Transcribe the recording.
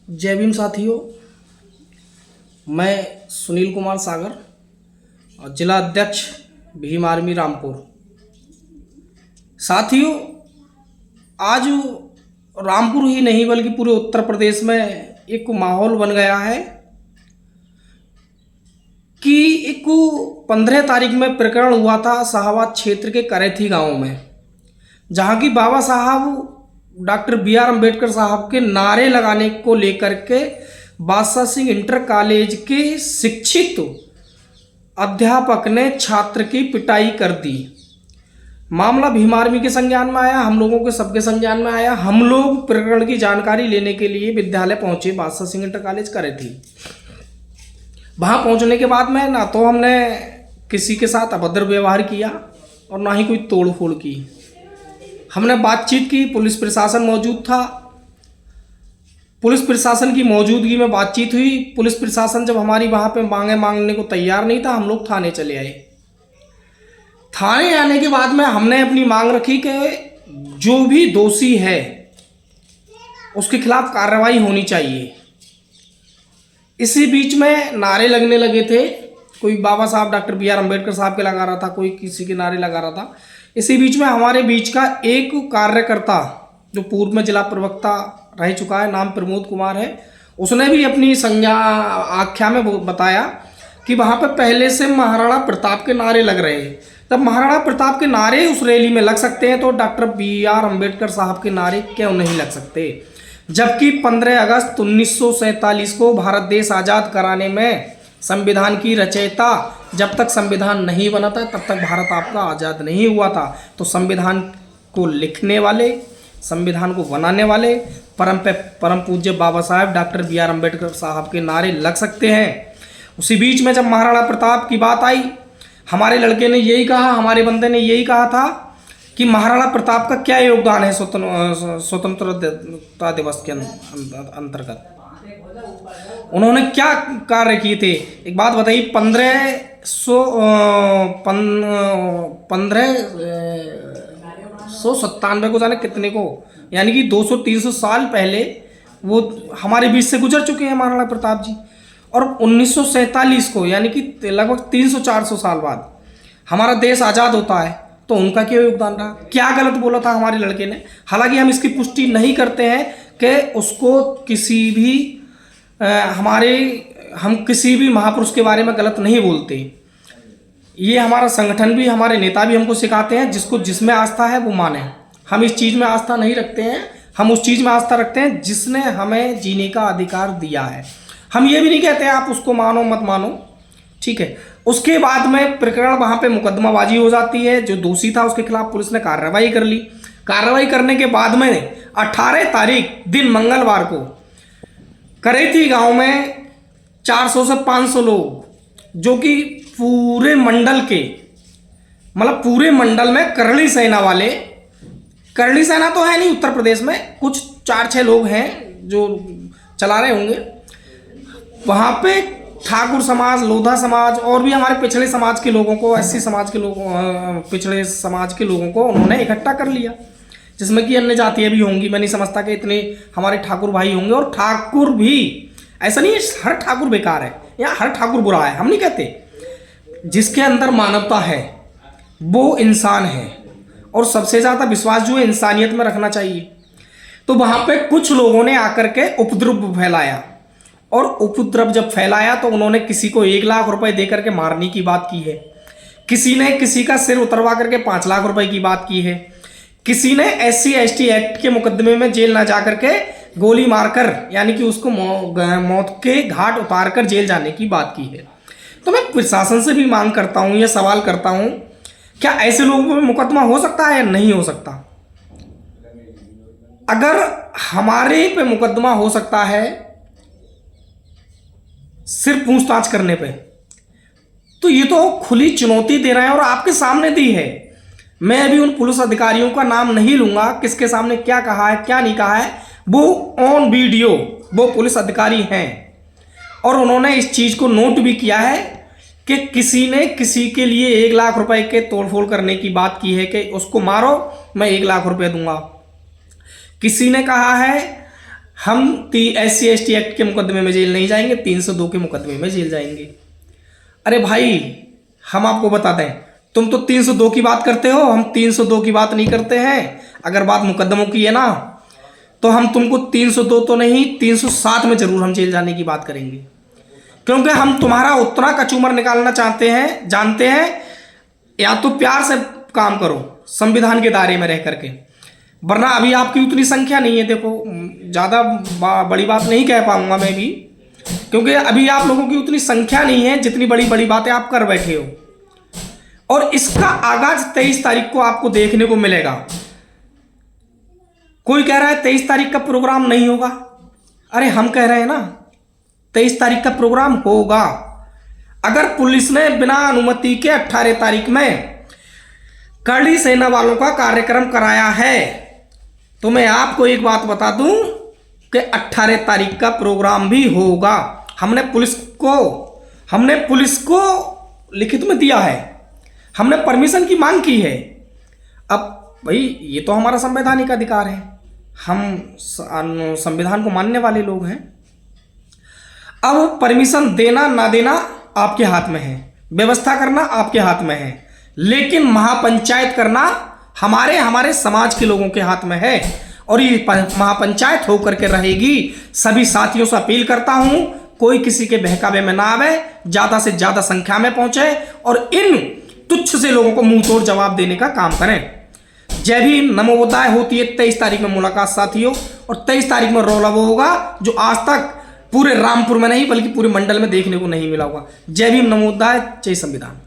जय भीम साथियों। मैं सुनील कुमार सागर और जिला अध्यक्ष भीम आर्मी रामपुर। साथियों, आज रामपुर ही नहीं बल्कि पूरे उत्तर प्रदेश में एक माहौल बन गया है कि एक 15 तारीख में प्रकरण हुआ था शाहबाद क्षेत्र के करेथी गांव में, जहां की बाबा साहब डॉक्टर बी.आर. अम्बेडकर साहब के नारे लगाने को लेकर के बादशाह सिंह इंटर कॉलेज के शिक्षित अध्यापक ने छात्र की पिटाई कर दी। मामला भीम आर्मी के संज्ञान में आया, हम लोगों के सबके संज्ञान में आया। हम लोग प्रकरण की जानकारी लेने के लिए विद्यालय पहुंचे, बादशाह सिंह इंटर कॉलेज करेथी। वहां पहुंचने के बाद में ना तो हमने किसी के साथ अभद्र व्यवहार किया और ना ही कोई तोड़ फोड़ की। हमने बातचीत की, पुलिस प्रशासन मौजूद था। पुलिस प्रशासन की मौजूदगी में बातचीत हुई। पुलिस प्रशासन जब हमारी वहाँ पे मांगने को तैयार नहीं था, हम लोग थाने चले आए। थाने आने के बाद में हमने अपनी मांग रखी कि जो भी दोषी है उसके खिलाफ कार्रवाई होनी चाहिए। इसी बीच में नारे लगने लगे थे। कोई बाबा साहब डॉक्टर बी.आर. अम्बेडकर साहब के लगा रहा था, कोई किसी के नारे लगा रहा था। इसी बीच में हमारे बीच का एक कार्यकर्ता जो पूर्व में जिला प्रवक्ता रह चुका है, नाम प्रमोद कुमार है, उसने भी अपनी संज्ञा आख्या में बताया कि वहाँ पे पहले से महाराणा प्रताप के नारे लग रहे हैं। तब महाराणा प्रताप के नारे उस रैली में लग सकते हैं तो डॉक्टर बी.आर. अम्बेडकर साहब के नारे क्यों नहीं लग सकते? जबकि 15 अगस्त 1947 को भारत देश आज़ाद कराने में संविधान की रचयिता, जब तक संविधान नहीं बना था तब तक भारत आपका आज़ाद नहीं हुआ था। तो संविधान को लिखने वाले, संविधान को बनाने वाले परम पूज्य बाबा साहब डॉक्टर बी.आर. अम्बेडकर साहब के नारे लग सकते हैं। उसी बीच में जब महाराणा प्रताप की बात आई, हमारे लड़के ने यही कहा, हमारे बंदे ने यही कहा था कि महाराणा प्रताप का क्या योगदान है स्वतंत्रता दिवस के अंतर्गत। उन्होंने क्या कार्य किए थे, एक बात बताइए। 1597 को जाने कितने को, यानी कि 200-300 साल पहले वो हमारे बीच से गुजर चुके हैं महाराणा प्रताप जी। और 1947 को, यानी कि लगभग 300-400 साल बाद हमारा देश आज़ाद होता है, तो उनका क्या योगदान रहा, क्या गलत बोला था हमारे लड़के ने। हालांकि हम इसकी पुष्टि नहीं करते हैं कि उसको किसी भी हम किसी भी महापुरुष के बारे में गलत नहीं बोलते। ये हमारा संगठन भी, हमारे नेता भी हमको सिखाते हैं, जिसको जिसमें आस्था है वो माने। हम इस चीज़ में आस्था नहीं रखते हैं, हम उस चीज़ में आस्था रखते हैं जिसने हमें जीने का अधिकार दिया है। हम ये भी नहीं कहते आप उसको मानो मत मानो, ठीक है। उसके बाद में प्रकरण वहाँ पे मुकदमाबाजी हो जाती है। जो दोषी था उसके खिलाफ पुलिस ने कार्रवाई कर ली। कार्रवाई करने के बाद में 18 तारीख दिन मंगलवार को करेथी गांव में 400 से 500 लोग, जो कि पूरे मंडल के, मतलब पूरे मंडल में करणी सेना वाले, करणी सेना तो है नहीं उत्तर प्रदेश में, कुछ 4-6 लोग हैं जो चला रहे होंगे। वहाँ पे ठाकुर समाज, लोधा समाज और भी हमारे पिछड़े समाज के लोगों को, एससी समाज के लोगों, पिछड़े समाज के लोगों को उन्होंने इकट्ठा कर लिया, जिसमें कि अन्य जातियाँ भी होंगी। मैं नहीं समझता कि इतने हमारे ठाकुर भाई होंगे। और ठाकुर भी ऐसा नहीं है हर ठाकुर बेकार है या हर ठाकुर बुरा है, हम नहीं कहते। जिसके अंदर मानवता है वो इंसान है, और सबसे ज़्यादा विश्वास जो है इंसानियत में रखना चाहिए। तो वहाँ पे कुछ लोगों ने आकर के उपद्रव फैलाया, और उपद्रव जब फैलाया तो उन्होंने किसी को 1 लाख रुपए दे करके मारने की बात की है, किसी ने किसी का सिर उतरवा करके 5 लाख रुपए की बात की है, किसी ने SC/ST एक्ट के मुकदमे में जेल ना जा करके गोली मारकर, यानी कि उसको मौत के घाट उतार कर जेल जाने की बात की है। तो मैं प्रशासन से भी मांग करता हूँ, यह सवाल करता हूँ, क्या ऐसे लोगों पर मुकदमा हो सकता है या नहीं हो सकता? अगर हमारे पे मुकदमा हो सकता है सिर्फ पूछताछ करने पे, तो ये तो खुली चुनौती दे रहे हैं और आपके सामने दी है। मैं अभी उन पुलिस अधिकारियों का नाम नहीं लूंगा, किसके सामने क्या कहा है क्या नहीं कहा है, वो ऑन वीडियो वो पुलिस अधिकारी हैं, और उन्होंने इस चीज को नोट भी किया है कि किसी ने किसी के लिए 1 लाख रुपए के तोड़फोड़ करने की बात की है कि उसको मारो मैं 1 लाख रुपए दूंगा। किसी ने कहा है हम SC/ST एक्ट के मुकदमे में जेल नहीं जाएंगे, 302 के मुकदमे में जेल जाएंगे। अरे भाई, हम आपको बता दें, तुम तो 302 की बात करते हो, हम 302 की बात नहीं करते हैं। अगर बात मुकदमों की है ना, तो हम तुमको 302 तो नहीं, 307 में जरूर हम जेल जाने की बात करेंगे, क्योंकि हम तुम्हारा उतना कचूमर निकालना चाहते हैं, जानते हैं। या तो प्यार से काम करो संविधान के दायरे में रह करके, वरना अभी आपकी उतनी संख्या नहीं है। देखो, ज़्यादा बड़ी बात नहीं कह पाऊंगा मैं भी, क्योंकि अभी आप लोगों की उतनी संख्या नहीं है जितनी बड़ी बड़ी बातें आप कर बैठे हो। और इसका आगाज 23 तारीख को आपको देखने को मिलेगा। कोई कह रहा है 23 तारीख का प्रोग्राम नहीं होगा। अरे हम कह रहे हैं ना, 23 तारीख का प्रोग्राम होगा। अगर पुलिस ने बिना अनुमति के 18 तारीख में करड़ी सेना वालों का कार्यक्रम कराया है, तो मैं आपको एक बात बता दूं कि 18 तारीख का प्रोग्राम भी होगा। हमने पुलिस को लिखित में दिया है, हमने परमिशन की मांग की है। अब भाई, ये तो हमारा संवैधानिक अधिकार है, हम संविधान को मानने वाले लोग हैं। अब परमिशन देना ना देना आपके हाथ में है, व्यवस्था करना आपके हाथ में है, लेकिन महापंचायत करना हमारे समाज के लोगों के हाथ में है। और ये महापंचायत होकर के रहेगी। सभी साथियों से अपील करता हूं, कोई किसी के बहकावे में ना आवे, ज्यादा से ज्यादा संख्या में पहुंचे और इन तुच्छ से लोगों को मुंह तोड़ जवाब देने का काम करें। जय भीम, नमो बुद्धाय। होती है 23 तारीख में मुलाकात साथियों, और 23 तारीख में रौला वो होगा जो आज तक पूरे रामपुर में नहीं बल्कि पूरे मंडल में देखने को नहीं मिला होगा। जय भीम, नमो बुद्धाय, जय संविधान।